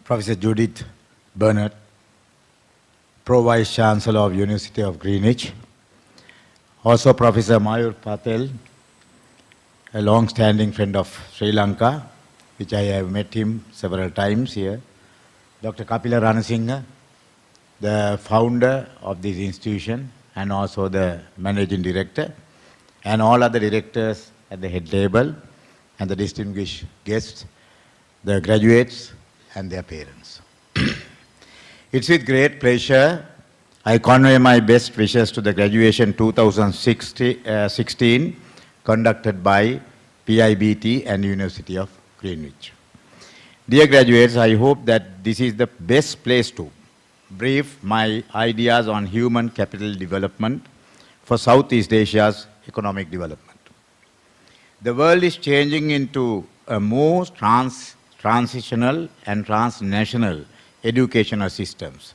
Professor Judith Bernard, Pro-Vice Chancellor of University of Greenwich. Also Professor Mayur Patel, a long-standing friend of Sri Lanka, which I have met him several times here. Dr. Kapila Ranasinghe, the founder of this institution and also the managing director, and all other directors at the head table, and the distinguished guests, the graduates and their parents. It's with great pleasure I convey my best wishes to the graduation 2016 conducted by PIBT and University of Greenwich. Dear graduates, I hope that this is the best place to brief my ideas on human capital development for Southeast Asia's economic development. The world is changing into a more transitional and transnational educational systems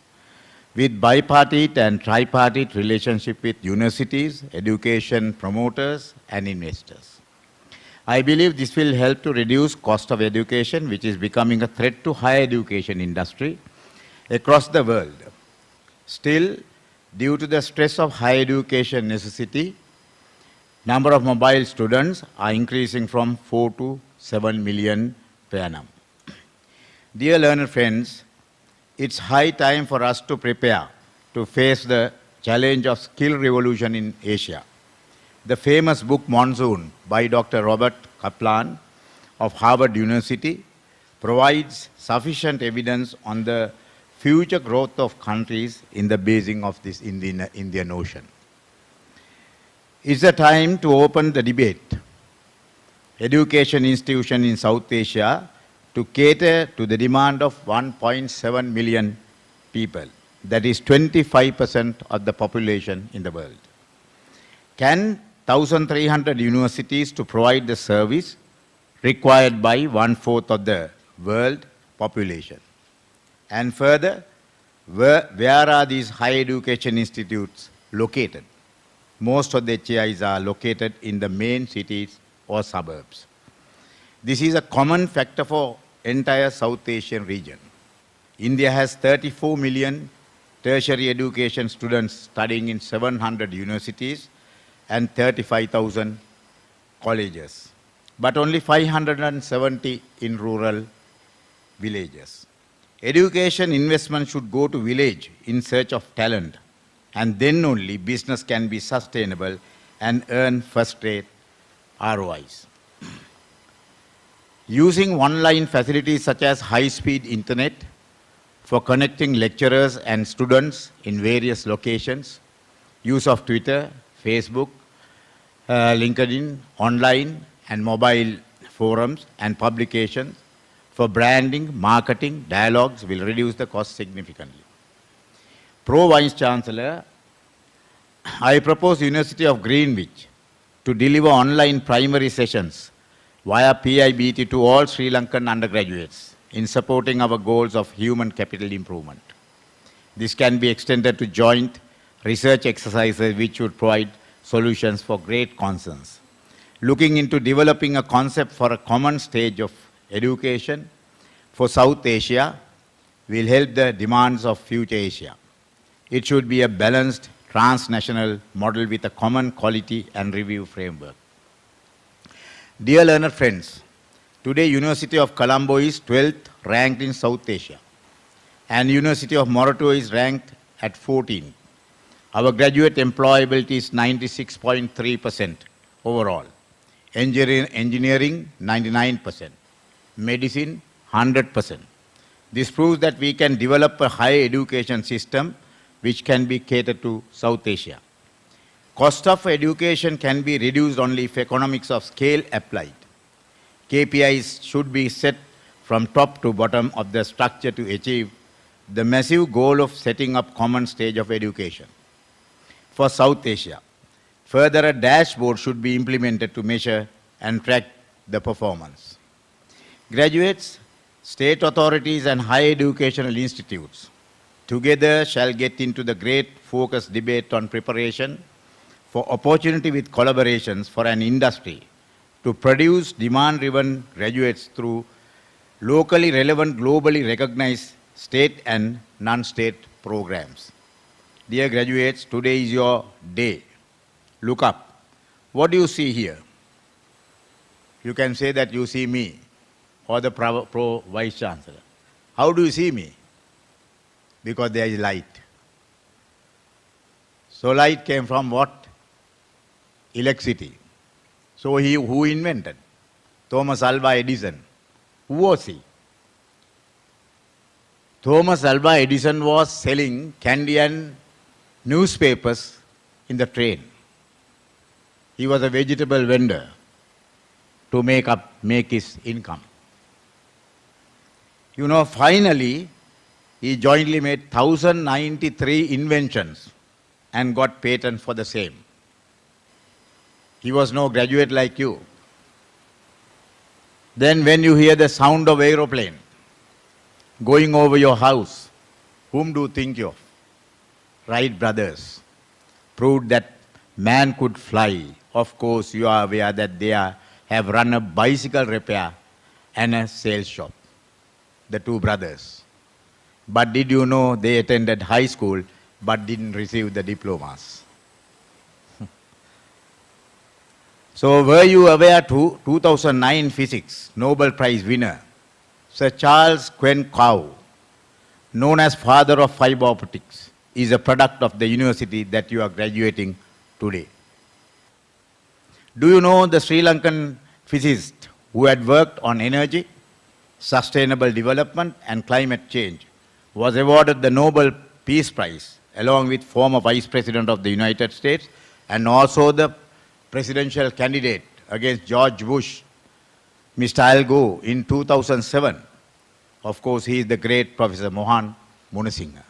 with bipartite and tripartite relationship with universities, education promoters and investors. I believe this will help to reduce cost of education, which is becoming a threat to higher education industry across the world. Still, due to the stress of higher education necessity, number of mobile students are increasing from 4 to 7 million per annum. Dear learner friends, it's high time for us to prepare to face the challenge of skill revolution in Asia. The famous book Monsoon by Dr. Robert Kaplan of Harvard University provides sufficient evidence on the future growth of countries in the basin of this Indian Ocean. It's the time to open the debate. Education institution in South Asia to cater to the demand of 1.7 million people. That is 25% of the population in the world. Can 1,300 universities to provide the service required by 1/4 of the world population? And further, where are these higher education institutes located? Most of the HAIs are located in the main cities or suburbs. This is a common factor for entire South Asian region. India has 34 million tertiary education students studying in 700 universities and 35,000 colleges, but only 570 in rural villages. Education investment should go to village in search of talent, and then only business can be sustainable and earn first-rate ROIs. Using online facilities such as high-speed internet for connecting lecturers and students in various locations, use of Twitter, Facebook, LinkedIn, online and mobile forums and publications for branding, marketing, dialogues will reduce the cost significantly. Pro-Vice Chancellor, I propose University of Greenwich to deliver online primary sessions via PIBT to all Sri Lankan undergraduates in supporting our goals of human capital improvement. This can be extended to joint research exercises which would provide solutions for great concerns. Looking into developing a concept for a common stage of education for South Asia will help the demands of future Asia. It should be a balanced transnational model with a common quality and review framework. Dear learner friends, today University of Colombo is 12th ranked in South Asia and University of Morocco is ranked at 14. Our graduate employability is 96.3% overall. Engineering 99%. Medicine 100%. This proves that we can develop a higher education system which can be catered to South Asia. Cost of education can be reduced only if economics of scale applied. KPIs should be set from top to bottom of the structure to achieve the massive goal of setting up common stage of education for South Asia. Further, a dashboard should be implemented to measure and track the performance. Graduates, state authorities and higher educational institutes together shall get into the great focused debate on preparation for opportunity with collaborations for an industry to produce demand-driven graduates through locally relevant, globally recognized state and non-state programs. Dear graduates, today is your day. Look up. What do you see here? You can say that you see me or the Pro Vice Chancellor. How do you see me? Because there is light. So light came from what? Electricity. So who invented? Thomas Alva Edison. Who was he? Thomas Alva Edison was selling candy and newspapers in the train. He was a vegetable vendor to make his income. You know, finally, he jointly made 1,093 inventions and got patents for the same. He was no graduate like you. Then when you hear the sound of aeroplane going over your house, whom do you think of? Wright brothers proved that man could fly. Of course, you are aware that they have run a bicycle repair and a sales shop, the two brothers. But did you know they attended high school but didn't receive the diplomas? So were you aware 2009 physics Nobel Prize winner, Sir Charles Quinn Cow, known as father of fiber optics, is a product of the university that you are graduating today. Do you know the Sri Lankan physicist who had worked on energy, sustainable development and climate change was awarded the Nobel Peace Prize along with former Vice President of the United States and also the presidential candidate against George Bush, Mr. Al Gore, in 2007. Of course, he is the great Professor Mohan Munasinghe.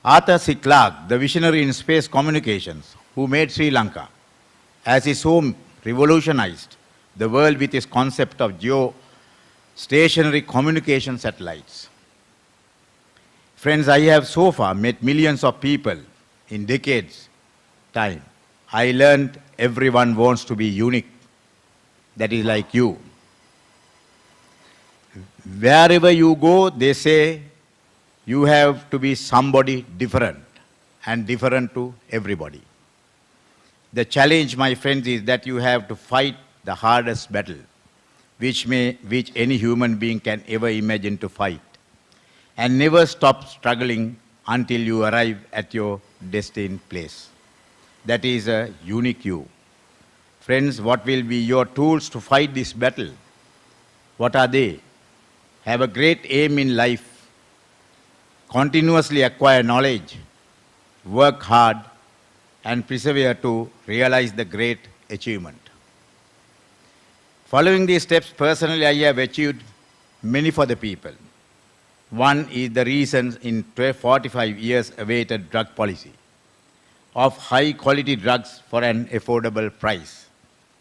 Arthur C. Clarke, the visionary in space communications, who made Sri Lanka, as his home, revolutionized the world with his concept of geostationary communication satellites. Friends, I have so far met millions of people in decades' time. I learned everyone wants to be unique. That is like you. Wherever you go, they say you have to be somebody different and different to everybody. The challenge, my friends, is that you have to fight the hardest battle which any human being can ever imagine to fight, and never stop struggling until you arrive at your destined place. That is a unique you. Friends, what will be your tools to fight this battle? What are they? Have a great aim in life. Continuously acquire knowledge. Work hard and persevere to realize the great achievement. Following these steps, personally, I have achieved many for the people. One is the reasons in 45 years awaited drug policy of high quality drugs for an affordable price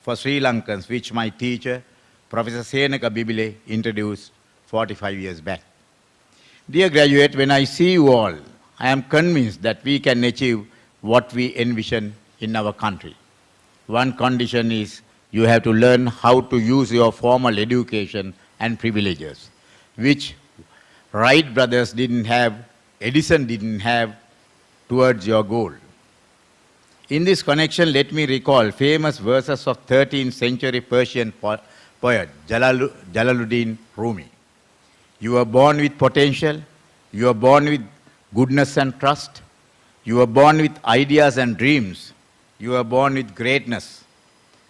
for Sri Lankans, which my teacher, Professor Senaka Bibile, introduced 45 years back. Dear graduate, when I see you all, I am convinced that we can achieve what we envision in our country. One condition is you have to learn how to use your formal education and privileges, which Wright brothers didn't have, Edison didn't have, towards your goal. In this connection, let me recall famous verses of 13th century Persian poet Jalaluddin Rumi. You are born with potential, you are born with goodness and trust, you are born with ideas and dreams, you are born with greatness,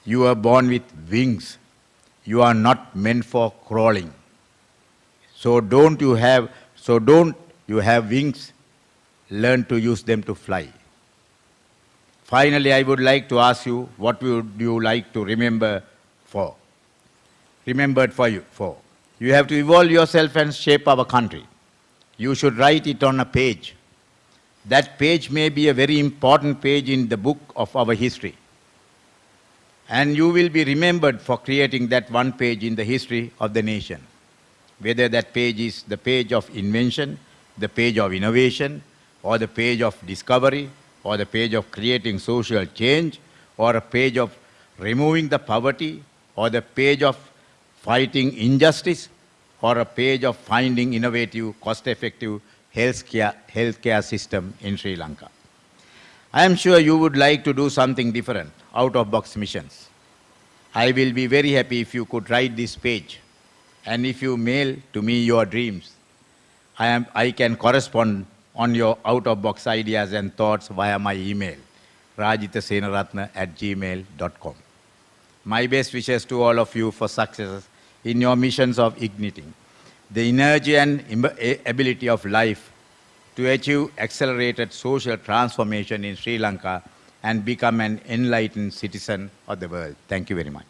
you are born with wings, you are not meant for crawling. So don't you have wings, learn to use them to fly. Finally, I would like to ask you, what would you like to remembered for? You have to evolve yourself and shape our country. You should write it on a page. That page may be a very important page in the book of our history. And you will be remembered for creating that one page in the history of the nation. Whether that page is the page of invention, the page of innovation, or the page of discovery, or the page of creating social change, or a page of removing the poverty, or the page of fighting injustice, or a page of finding innovative, cost-effective healthcare system in Sri Lanka. I am sure you would like to do something different, out-of-box missions. I will be very happy if you could write this page, and if you mail to me your dreams, I can correspond on your out-of-box ideas and thoughts via my email, rajithasenarathne@gmail.com. My best wishes to all of you for success in your missions of igniting the energy and ability of life to achieve accelerated social transformation in Sri Lanka and become an enlightened citizen of the world. Thank you very much.